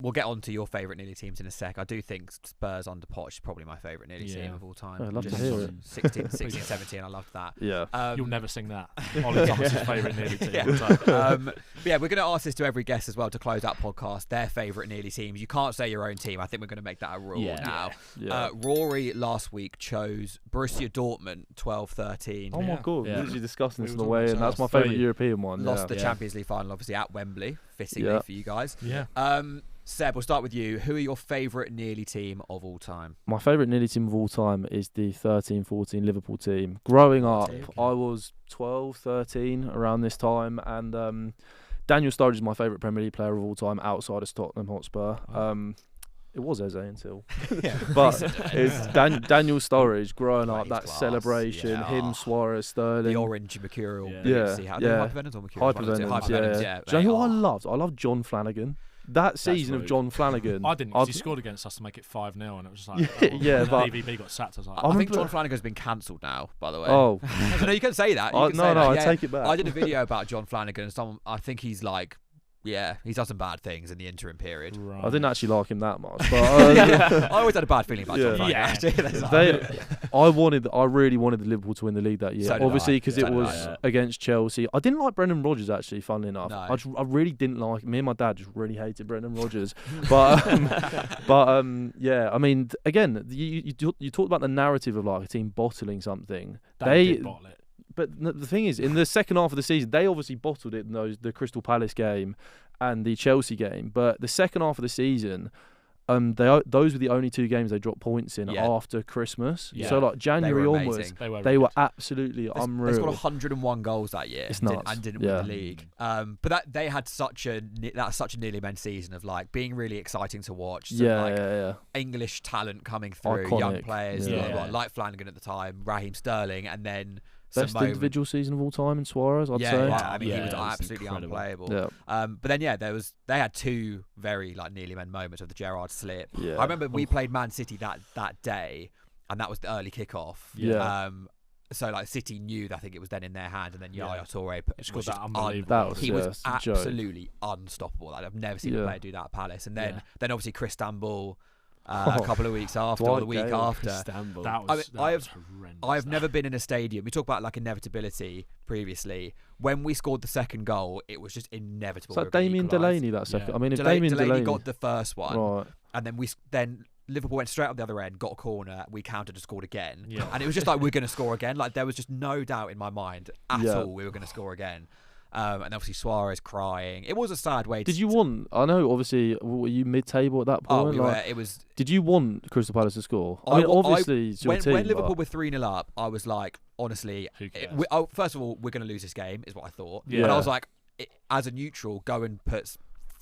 we'll get on to your favourite nearly teams in a sec. I do think Spurs under Poch is probably my favourite nearly team of all time. I'd love to hear it. 16, 17, I loved that. Yeah. You'll never sing that. Ollie Thomas' favourite nearly team. But yeah, we're going to ask this to every guest as well to close out podcast, their favourite nearly teams. You can't say your own team. I think we're going to make that a rule now. Yeah. Rory last week chose Borussia Dortmund 12-13. Oh my God, we were literally discussing this on the way, and that's my favourite favourite European one. Lost the Champions League final, obviously, at Wembley, fittingly for you guys. Yeah. Seb, we'll start with you. Who are your favourite nearly team of all time? My favourite nearly team of all time is the 13-14 Liverpool team. Growing up, I was 12, 13 around this time, and Daniel Sturridge is my favourite Premier League player of all time outside of Tottenham Hotspur. It was Eze until. But it's Daniel Sturridge growing up, that class. Celebration, him, Suarez, Sterling. The orange mercurial. Hypervenoms or mercurial? Hypervenoms, yeah. Do you know who I loved? I loved John Flanagan. That season of John Flanagan. I didn't, because he scored against us to make it 5-0, and it was just like, but AVB got sacked. I was like, I think John Flanagan's been cancelled now, by the way. Oh. No, you can say that. I take it back. I did a video about John Flanagan, and I think he's like, he's done some bad things in the interim period. Right. I didn't actually like him that much. But I always had a bad feeling about John Flanagan. I really wanted Liverpool to win the league that year. So obviously, because it was against Chelsea. I didn't like Brendan Rodgers, actually, funnily enough. No. I really didn't like him. Me and my dad just really hated Brendan Rodgers. but I mean, again, you talked about the narrative of like a team bottling something. They did bottle it. But the thing is, in the second half of the season, they obviously bottled it in the Crystal Palace game and the Chelsea game. But the second half of the season, those were the only two games they dropped points in after Christmas. So like January onwards, they were absolutely unreal. They scored 101 goals that year. It's nuts. And didn't win the league. But they had such a nearly men season of like being really exciting to watch. English talent coming through, iconic. Young players like Flanagan at the time, Raheem Sterling, and then best individual season of all time in Suarez, I'd say. I mean, he was absolutely unplayable. But then, they had two very like nearly men moments of the Gerrard slip. I remember we played Man City that day, and that was the early kickoff. So like City knew that I think it was then in their hand, and then Yaya Toure was just unbelievable. He was absolutely unstoppable. Like, I've never seen a player do that at Palace. And then obviously Chris Stamble. A couple of weeks after, or the week after. I've never been in a stadium. We talk about like inevitability previously. When we scored the second goal, it was just inevitable. It's like Damien Delaney that second. I mean, if Damien Delaney got the first one, and then Liverpool went straight up the other end, got a corner, we countered and scored again. And it was just like, we're going to score again. Like, there was just no doubt in my mind at all we were going to score again. And obviously Suarez crying. It was a sad way. Did you want? I know, obviously, were you mid-table at that point? It was. Did you want Crystal Palace to score? I mean, obviously, when Liverpool were 3-0 up, I was like, honestly, first of all, we're going to lose this game, is what I thought. And I was like, as a neutral, go and put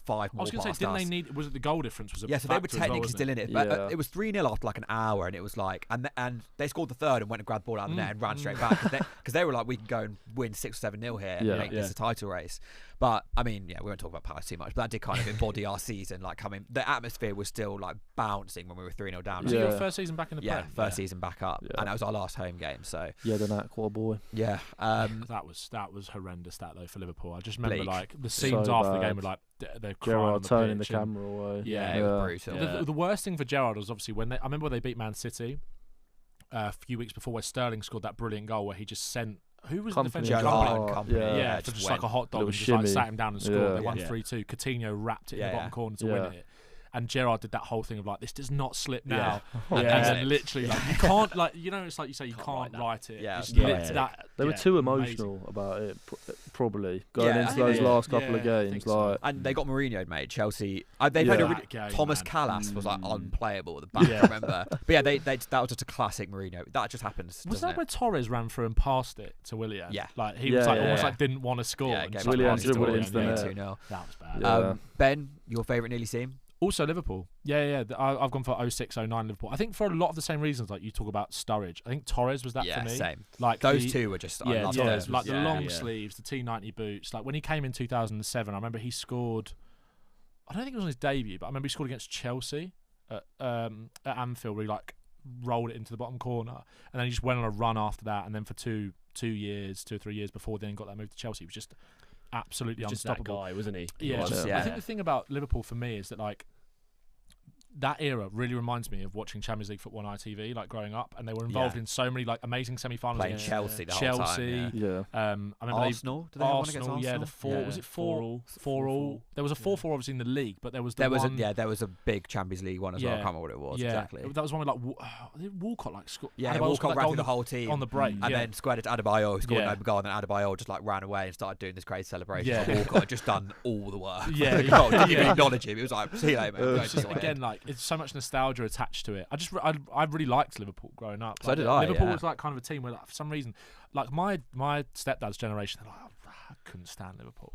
5 more. I was going to say, didn't they need? Was it the goal difference? Was it? Yeah, so they were technically still in it, but it was 3-0 after like an hour, and it was like, and they scored the third and went and grabbed the ball out of the net and ran straight back because they were like, we can go and win 6 or 7-0 here and make this a title race. But I mean, we won't talk about Palace too much, but that did kind of embody our season. Like the atmosphere was still like bouncing when we were 3-0 down. Was it your first season back in the Prem? First season back up, and that was our last home game. So the what a boy. That was horrendous. That though for Liverpool, I just remember like the scenes after the game were like they're Gerrard turning the camera away. It was brutal. The worst thing for Gerrard was obviously I remember when they beat Man City a few weeks before, where Sterling scored that brilliant goal where he just sent. Who was the defender? Company. Just like a hot dog and just like sat him down and scored. They won 3-2. Coutinho wrapped it in the bottom corner to win it. And Gerrard did that whole thing of like, this does not slip now. And then literally, like, you can't, like, it's like you say, you can't write it. They were too emotional about it, probably, going into those last couple of games. So. And they got Mourinho made. Chelsea, they played Thomas Callas was like unplayable at the back, I remember. But that was just a classic Mourinho. That just happens. Was that where Torres ran through and passed it to Willian? Yeah. Like, he was like almost like didn't want to score. Willian dribbled it into the net. 2-0. That was bad. Ben, your favourite nearly team? Also Liverpool. I've gone for 06-09 Liverpool. I think for a lot of the same reasons, like you talk about Sturridge. I think Torres was that for me. Same. Like those two were just Torres, like the long sleeves, the T90 boots. Like when he came in 2007, I remember he scored. I don't think it was on his debut, but I remember he scored against Chelsea at Anfield, where he like rolled it into the bottom corner, and then he just went on a run after that, and then for 2 or 3 years before then got that move to Chelsea. He was just absolutely unstoppable. That guy, wasn't he? I think the thing about Liverpool for me is that like that era really reminds me of watching Champions League football on ITV, like growing up, and they were involved in so many like amazing semi-finals. Playing Chelsea the whole time. Yeah. I remember Arsenal. Did they have one against Arsenal? Yeah, was it 4-4? There was a 4-4 obviously in the league, but there was there was a big Champions League one as well. I can't remember what it was exactly. That was one with like Walcott like scored. Yeah, Walcott ran through the whole team on the break, and then squared it to Adebayo, who scored an open goal, and then Adebayo just like ran away and started doing this crazy celebration. Yeah. Walcott had just done all the work. Yeah, didn't even acknowledge him. It was like, see you later, mate. It's just, again, like it's so much nostalgia attached to it. I really liked Liverpool growing up. So did I. Liverpool was like kind of a team where, like, for some reason, like my stepdad's generation, they're like, I couldn't stand Liverpool,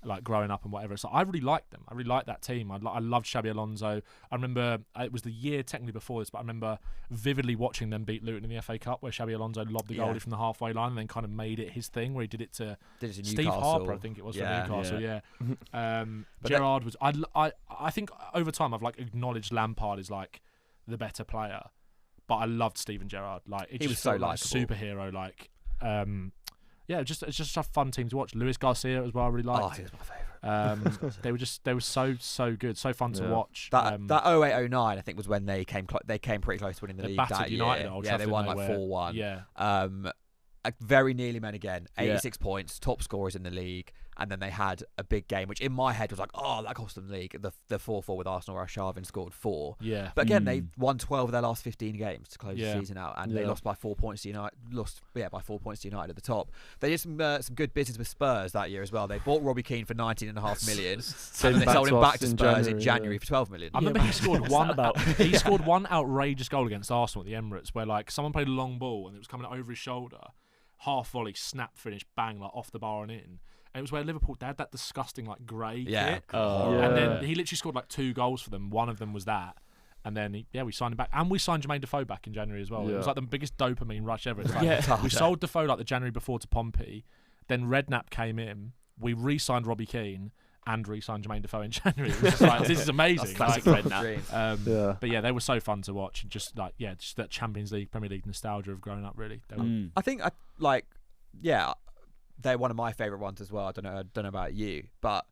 like growing up and whatever. So I really liked them. I really liked that team. I loved Xabi Alonso. I remember it was the year technically before this, but I remember vividly watching them beat Luton in the FA Cup, where Xabi Alonso lobbed the goalie from the halfway line and then kind of made it his thing, where he did it to Steve Harper, I think it was, from Newcastle. Gerrard was. I think over time I've like acknowledged Lampard is like the better player, but I loved Steven Gerrard. Like he was so like superhero. Like it's just a fun team to watch. Luis Garcia as well, I really liked. Oh, he was my favourite. They were so good, so fun to watch. That 08-09 I think was when they came pretty close to winning the league that United year. Old They won like 4-1. Yeah. Very nearly men again. 86 points, top scorers in the league, and then they had a big game, which in my head was like, oh, that cost them the league. The 4-4 with Arsenal, where Arshavin scored 4. Yeah. But again, they won 12 of their last 15 games to close the season out, and they lost by 4 points to United. By 4 points to United at the top. They did some good business with Spurs that year as well. They bought Robbie Keane for 19.5 million, and then they sold him back to Spurs in January for 12 million. I remember he scored one outrageous goal against Arsenal at the Emirates, where like someone played a long ball and it was coming over his shoulder. Half volley, snap finish, bang, like off the bar and in. And it was where Liverpool, they had that disgusting like grey kit. And then he literally scored like 2 goals for them. One of them was that. And then we signed him back. And we signed Jermaine Defoe back in January as well. It was like the biggest dopamine rush ever. It's like, we sold Defoe like the January before to Pompey. Then Redknapp came in. We re-signed Robbie Keane and re-signed Jermaine Defoe in January. It was just like, this is amazing. Like, but yeah, they were so fun to watch. And just like, just that Champions League, Premier League nostalgia of growing up, really. I think, they're one of my favourite ones as well. I don't know about you, but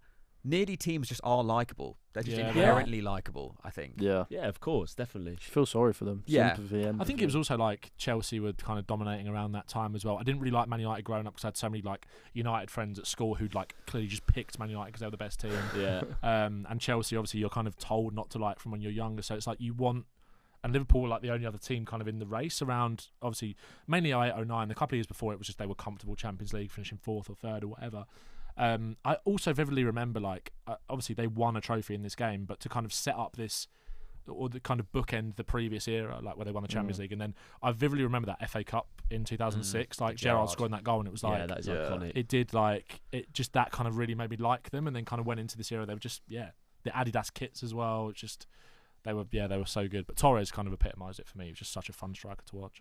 nearly teams just are likeable. They're just inherently likeable, I think. Yeah, of course, definitely. You feel sorry for them. Yeah. Sympathy, empathy. I think it was also like Chelsea were kind of dominating around that time as well. I didn't really like Man United growing up because I had so many like United friends at school who'd like clearly just picked Man United because they were the best team. And Chelsea, obviously, you're kind of told not to like from when you're younger. So it's like you want. And Liverpool were like the only other team kind of in the race around, obviously, mainly 08-09. The couple of years before, it was just they were comfortable Champions League, finishing 4th or 3rd or whatever. I also vividly remember, like, obviously they won a trophy in this game, but to kind of set up this, or the kind of bookend the previous era, like where they won the Champions League. And then I vividly remember that FA Cup in 2006, like Gerrard scoring that goal, and it was like, that is iconic. It did, like, it just that kind of really made me like them, and then kind of went into this era. They were just, the Adidas kits as well, just. They were so good. But Torres kind of epitomised it for me. He was just such a fun striker to watch.